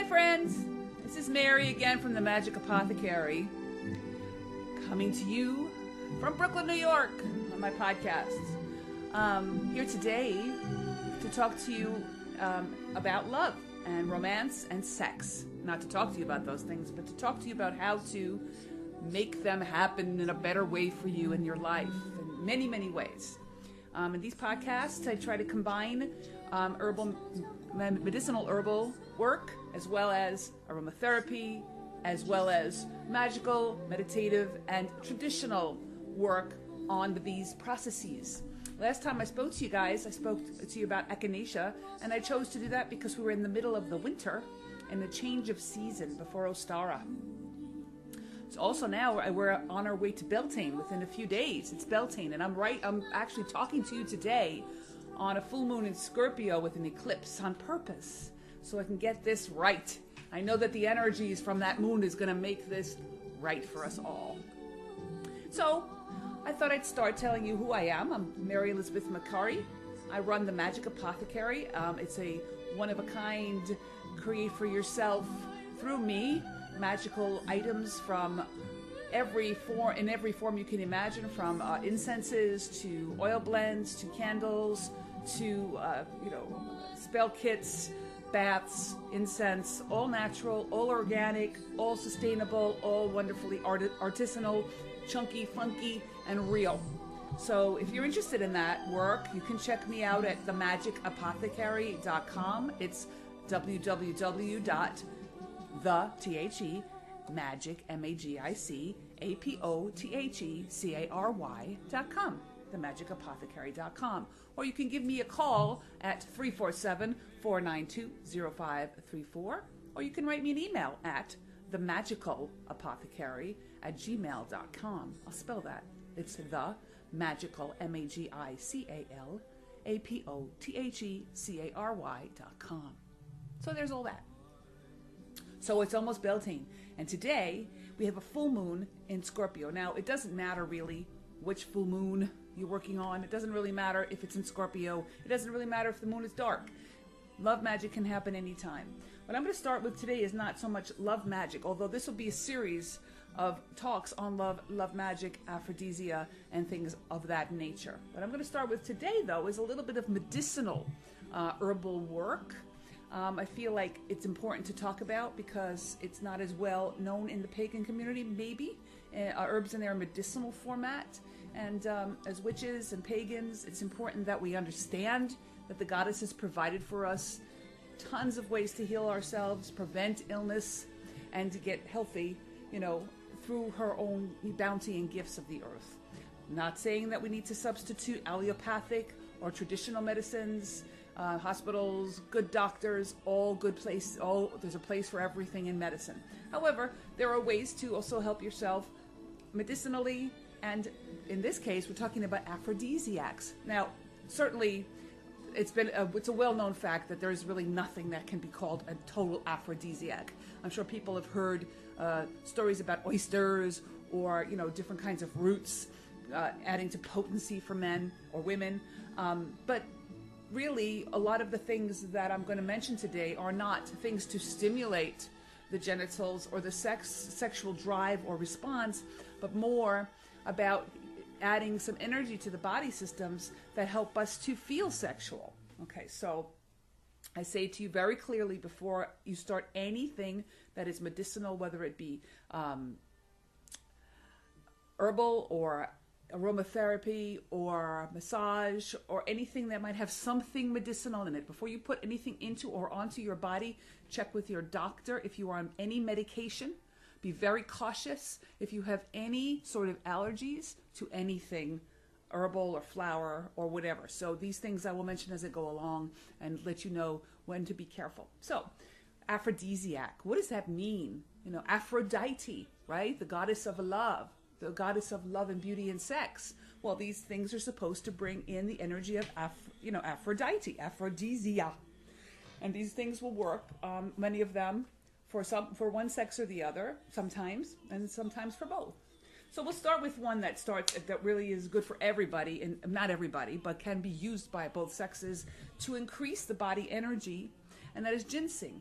Hi friends, this is Mary again from the Magic Apothecary, coming to you from Brooklyn, New York on my podcast. Here today to talk to you about love and romance and sex. Not to talk to you about those things, but to talk to you about how to make them happen in a better way for you in your life in many, many ways. In these podcasts, I try to combine medicinal herbal work, as well as aromatherapy, as well as magical, meditative, and traditional work on these processes. Last time I spoke to you guys, I spoke to you about echinacea, and I chose to do that because we were in the middle of the winter and the change of season before Ostara. So also now we're on our way to Beltane within a few days. It's Beltane, and I'm actually talking to you today on a full moon in Scorpio with an eclipse on purpose, so I can get this right. I know that the energies from that moon is going to make this right for us all. So I thought I'd start telling you who I am. I'm Mary Elizabeth Macari. I run the Magic Apothecary. It's a one-of-a-kind, create for yourself through me, magical items from every form you can imagine, from incenses to oil blends to candles to spell kits, baths, incense, all natural, all organic, all sustainable, all wonderfully artisanal, chunky, funky, and real. So if you're interested in that work, you can check me out at themagicapothecary.com. It's www.magic, MAGIC, themagicapothecary.com. Or you can give me a call at 347-492-0534, or you can write me an email at themagicalapothecary@gmail.com. I'll spell that. It's the magical, MAGICALAPOTHECARY.com. So there's all that. So it's almost Beltane, and today we have a full moon in Scorpio. Now, it doesn't matter really which full moon you're working on. It doesn't really matter if it's in Scorpio. It doesn't really matter if the moon is dark. Love magic can happen anytime. What I'm going to start with today is not so much love magic, although this will be a series of talks on love magic, aphrodisia, and things of that nature. What I'm going to start with today, though, is a little bit of medicinal herbal work. I feel like it's important to talk about because it's not as well known in the pagan community, maybe. Herbs in their medicinal format. And as witches and pagans, it's important that we understand that the goddess has provided for us tons of ways to heal ourselves, prevent illness, and to get healthy, through her own bounty and gifts of the earth. Not saying that we need to substitute allopathic or traditional medicines. Hospitals, good doctors, all good place. There's a place for everything in medicine. However, there are ways to also help yourself medicinally, and in this case, we're talking about aphrodisiacs. Now, certainly, it's a well-known fact that there is really nothing that can be called a total aphrodisiac. I'm sure people have heard stories about oysters or different kinds of roots adding to potency for men or women, but really, a lot of the things that I'm going to mention today are not things to stimulate the genitals or the sexual drive or response, but more about adding some energy to the body systems that help us to feel sexual. Okay, so I say to you very clearly before you start anything that is medicinal, whether it be herbal or aromatherapy or massage or anything that might have something medicinal in it. Before you put anything into or onto your body, check with your doctor if you are on any medication. Be very cautious if you have any sort of allergies to anything herbal or flower or whatever. So these things I will mention as I go along and let you know when to be careful. So aphrodisiac, what does that mean? Aphrodite, right? The goddess of love. The goddess of love and beauty and sex. Well, these things are supposed to bring in the energy of Aphrodite, aphrodisia. And these things will work, many of them, for one sex or the other, sometimes, and sometimes for both. So we'll start with one that really is good for everybody, and not everybody, but can be used by both sexes to increase the body energy, and that is ginseng.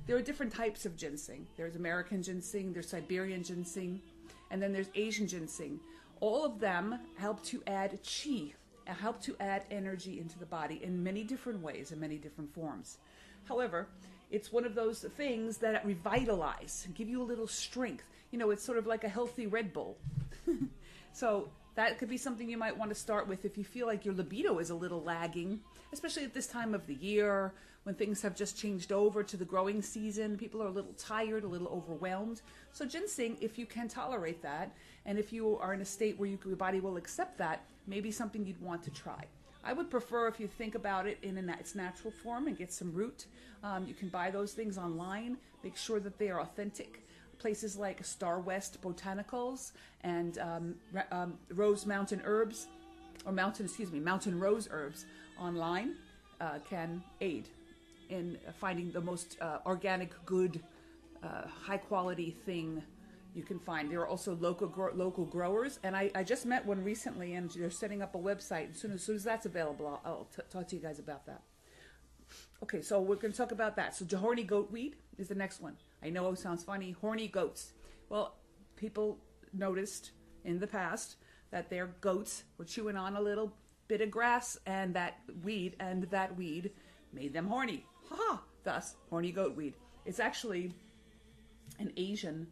there are different types of ginseng. There's American ginseng, there's Siberian ginseng, and then there's Asian ginseng. All of them help to add qi, help to add energy into the body in many different ways, in many different forms. However, it's one of those things that revitalize and give you a little strength. You know, it's sort of like a healthy Red Bull. So that could be something you might want to start with if you feel like your libido is a little lagging, especially at this time of the year when things have just changed over to the growing season. People are a little tired, a little overwhelmed. So ginseng, if you can tolerate that, and if you are in a state where your body will accept that, maybe something you'd want to try. I would prefer if you think about it in its natural form and get some root. You can buy those things online. Make sure that they are authentic. Places like Star West Botanicals and Rose Mountain Herbs, or Mountain Rose Herbs online can aid in finding the most organic, good, high-quality thing you can find. There are also local growers, and I just met one recently, and they're setting up a website. As soon as that's available, I'll talk to you guys about that. Okay, so we're going to talk about that. So horny goat weed is the next one. I know it sounds funny. Horny goats. Well, people noticed in the past that their goats were chewing on a little bit of grass, and that weed made them horny. Ha! Thus, horny goat weed. It's actually an Asian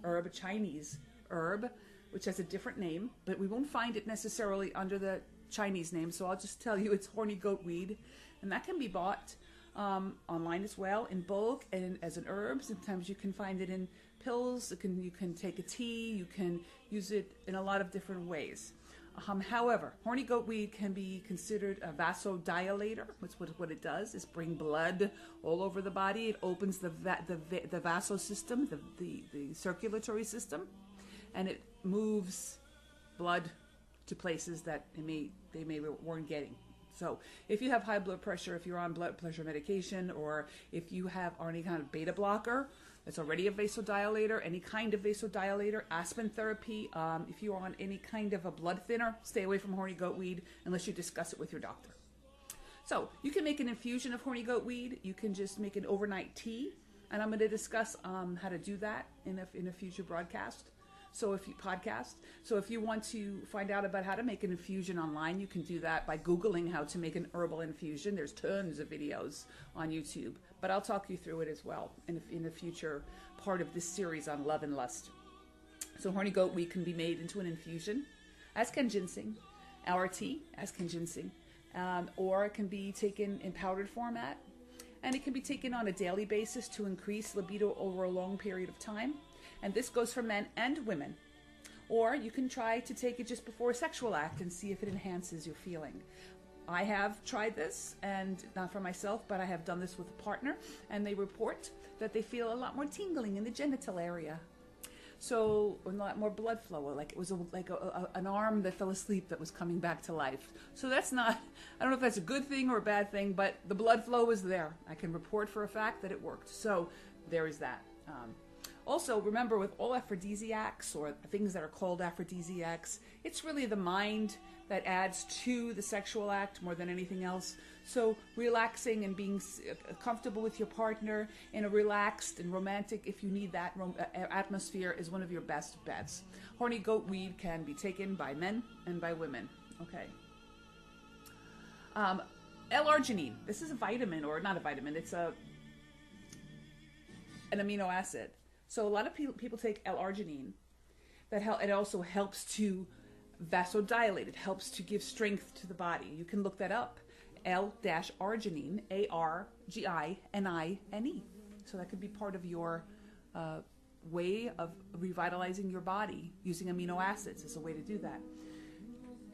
herb, a Chinese herb, which has a different name, but we won't find it necessarily under the Chinese name, so I'll just tell you it's horny goat weed, and that can be bought online as well, in bulk and as an herb. Sometimes you can find it in pills. You can take a tea. You can use it in a lot of different ways. However, horny goat weed can be considered a vasodilator. What it does is bring blood all over the body. It opens the vasosystem, the circulatory system, and it moves blood to places that they weren't getting. So if you have high blood pressure, if you're on blood pressure medication, or if you have any kind of beta blocker, it's already a vasodilator, any kind of vasodilator, aspirin therapy. If you're on any kind of a blood thinner, stay away from horny goat weed unless you discuss it with your doctor. So you can make an infusion of horny goat weed. You can just make an overnight tea, and I'm going to discuss how to do that in a future broadcast. So if you want to find out about how to make an infusion online, you can do that by Googling how to make an herbal infusion. There's tons of videos on YouTube, but I'll talk you through it as well in a future part of this series on love and lust. So horny goat weed can be made into an infusion, as can ginseng, our tea, as can ginseng, or it can be taken in powdered format, and it can be taken on a daily basis to increase libido over a long period of time. And this goes for men and women. Or you can try to take it just before a sexual act and see if it enhances your feeling. I have tried this, and not for myself, but I have done this with a partner, and they report that they feel a lot more tingling in the genital area. So a lot more blood flow, like it was an arm that fell asleep that was coming back to life. So that's not, I don't know if that's a good thing or a bad thing, but the blood flow was there. I can report for a fact that it worked. So there is that. Also, remember, with all aphrodisiacs, or things that are called aphrodisiacs, it's really the mind that adds to the sexual act more than anything else. So relaxing and being comfortable with your partner in a relaxed and romantic, if you need that atmosphere, is one of your best bets. Horny goat weed can be taken by men and by women. Okay. L-arginine. This is a vitamin, or not a vitamin. It's an amino acid. So a lot of people take L-arginine. It also helps to vasodilate. It helps to give strength to the body. You can look that up. L-arginine, A-R-G-I-N-I-N-E. So that could be part of your way of revitalizing your body. Using amino acids is a way to do that.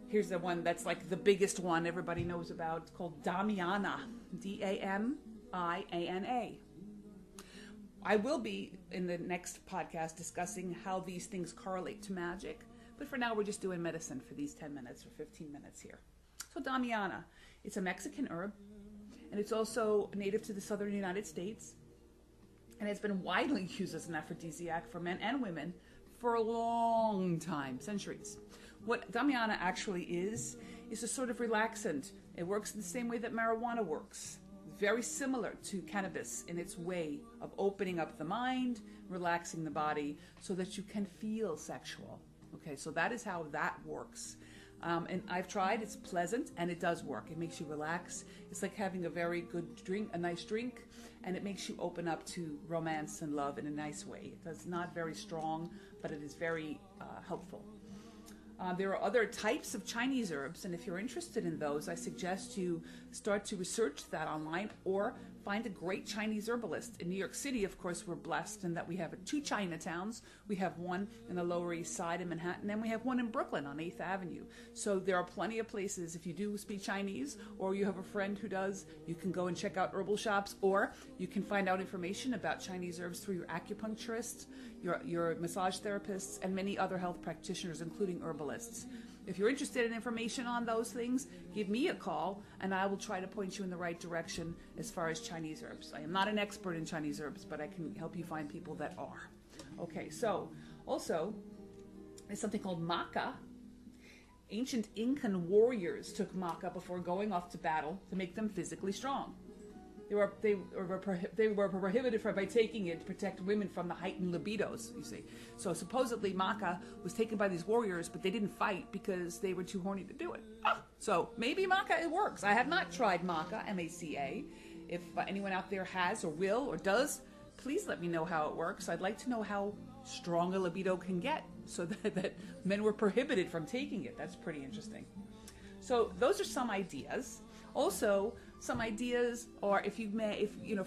Here's the one that's like the biggest one everybody knows about. It's called damiana, D-A-M-I-A-N-A. I will be, in the next podcast, discussing how these things correlate to magic. But for now, we're just doing medicine for these 10 minutes or 15 minutes here. So damiana, it's a Mexican herb, and it's also native to the southern United States. And it's been widely used as an aphrodisiac for men and women for a long time, centuries. What damiana actually is a sort of relaxant. It works in the same way that marijuana works. very similar to cannabis in its way of opening up the mind, relaxing the body so that you can feel sexual. Okay, so that is how that works. And I've tried, it's pleasant and it does work. It makes you relax. It's like having a very good drink, a nice drink, and it makes you open up to romance and love in a nice way. It's not very strong, but it is very helpful. There are other types of Chinese herbs, and if you're interested in those, I suggest you start to research that online or find a great Chinese herbalist. In New York City, of course, we're blessed in that we have 2 Chinatowns. We have one in the Lower East Side in Manhattan, and we have one in Brooklyn on 8th Avenue. So there are plenty of places. If you do speak Chinese or you have a friend who does, you can go and check out herbal shops, or you can find out information about Chinese herbs through your acupuncturist, your massage therapists, and many other health practitioners, including herbalists. If you're interested in information on those things, give me a call and I will try to point you in the right direction as far as Chinese herbs. I am not an expert in Chinese herbs, but I can help you find people that are. Okay, so also there's something called maca. Ancient Incan warriors took maca before going off to battle to make them physically strong. They were prohibited by taking it to protect women from the heightened libidos, you see. So supposedly maca was taken by these warriors, but they didn't fight because they were too horny to do it. So maybe maca, it works. I have not tried maca, M-A-C-A. If anyone out there has or will or does, please let me know how it works. I'd like to know how strong a libido can get so that men were prohibited from taking it. That's pretty interesting. So those are some ideas. Also, some ideas are, if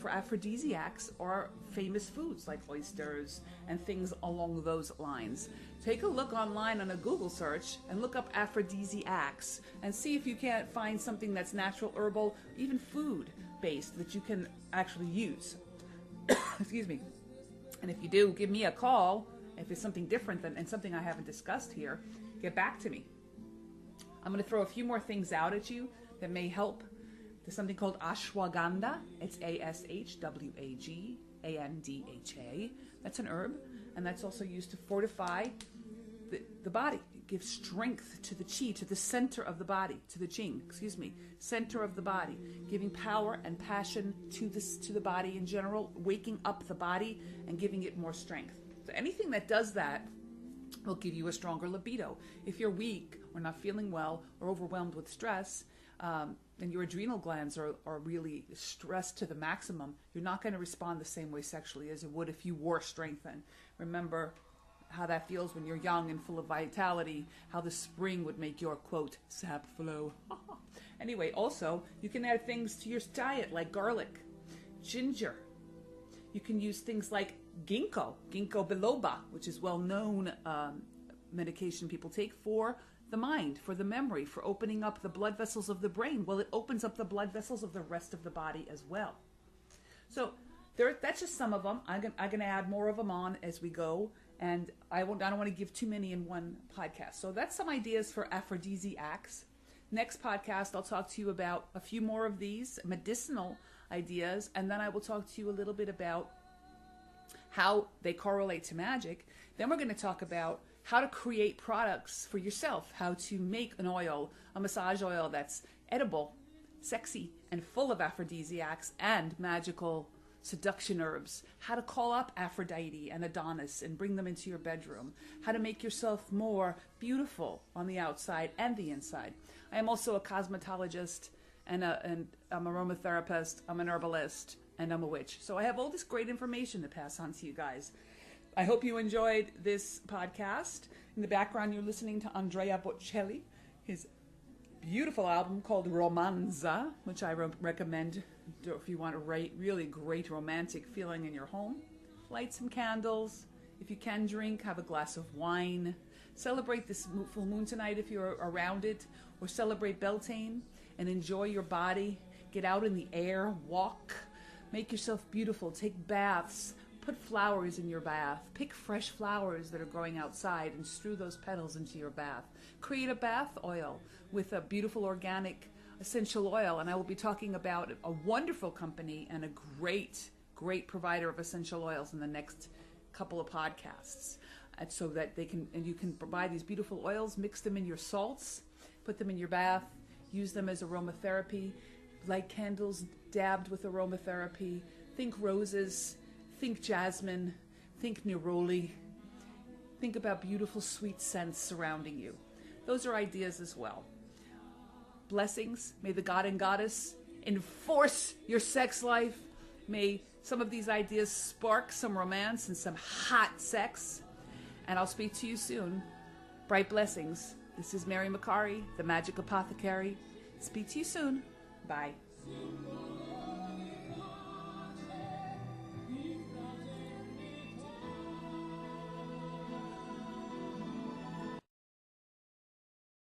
for aphrodisiacs, are famous foods like oysters and things along those lines. Take a look online on a Google search and look up aphrodisiacs and see if you can't find something that's natural, herbal, even food based that you can actually use. Excuse me. And if you do, give me a call. If it's something different and something I haven't discussed here, get back to me. I'm going to throw a few more things out at you that may help. There's something called ashwagandha. It's ASHWAGANDHA. That's an herb, and that's also used to fortify the body. It gives strength to the chi, to the center of the body, to the jing, center of the body, giving power and passion to the body in general, waking up the body and giving it more strength. So anything that does that will give you a stronger libido. If you're weak or not feeling well or overwhelmed with stress, and your adrenal glands are really stressed to the maximum, you're not going to respond the same way sexually as you would if you were strengthened. Remember how that feels when you're young and full of vitality, how the spring would make your, quote, sap flow. Anyway, also, you can add things to your diet like garlic, ginger. You can use things like ginkgo biloba, which is well-known medication people take for the mind, for the memory, for opening up the blood vessels of the brain. Well, it opens up the blood vessels of the rest of the body as well. So that's just some of them. I'm going to add more of them on as we go, and I don't want to give too many in one podcast. So that's some ideas for aphrodisiacs. Next podcast, I'll talk to you about a few more of these medicinal ideas, and then I will talk to you a little bit about how they correlate to magic. Then we're going to talk about how to create products for yourself, how to make an oil, a massage oil that's edible, sexy, and full of aphrodisiacs and magical seduction herbs, how to call up Aphrodite and Adonis and bring them into your bedroom, how to make yourself more beautiful on the outside and the inside. I am also a cosmetologist, and I'm an aromatherapist, I'm an herbalist, and I'm a witch. So I have all this great information to pass on to you guys. I hope you enjoyed this podcast. In the background, you're listening to Andrea Bocelli, his beautiful album called Romanza, which I recommend if you want a really great romantic feeling in your home. Light some candles. If you can drink, have a glass of wine. Celebrate this full moon tonight if you're around it, or celebrate Beltane and enjoy your body. Get out in the air, walk, make yourself beautiful, take baths. Put flowers in your bath. Pick fresh flowers that are growing outside and strew those petals into your bath. Create a bath oil with a beautiful organic essential oil. And I will be talking about a wonderful company and a great provider of essential oils in the next couple of podcasts. And so that you can provide these beautiful oils, mix them in your salts, put them in your bath, use them as aromatherapy. light candles dabbed with aromatherapy. Think roses, think jasmine, think neroli. Think about beautiful sweet scents surrounding you. Those are ideas as well. Blessings. May the god and goddess enforce your sex life. May some of these ideas spark some romance and some hot sex. And I'll speak to you soon. Bright blessings. This is Mary Macari, the Magic Apothecary. Speak to you soon. Bye.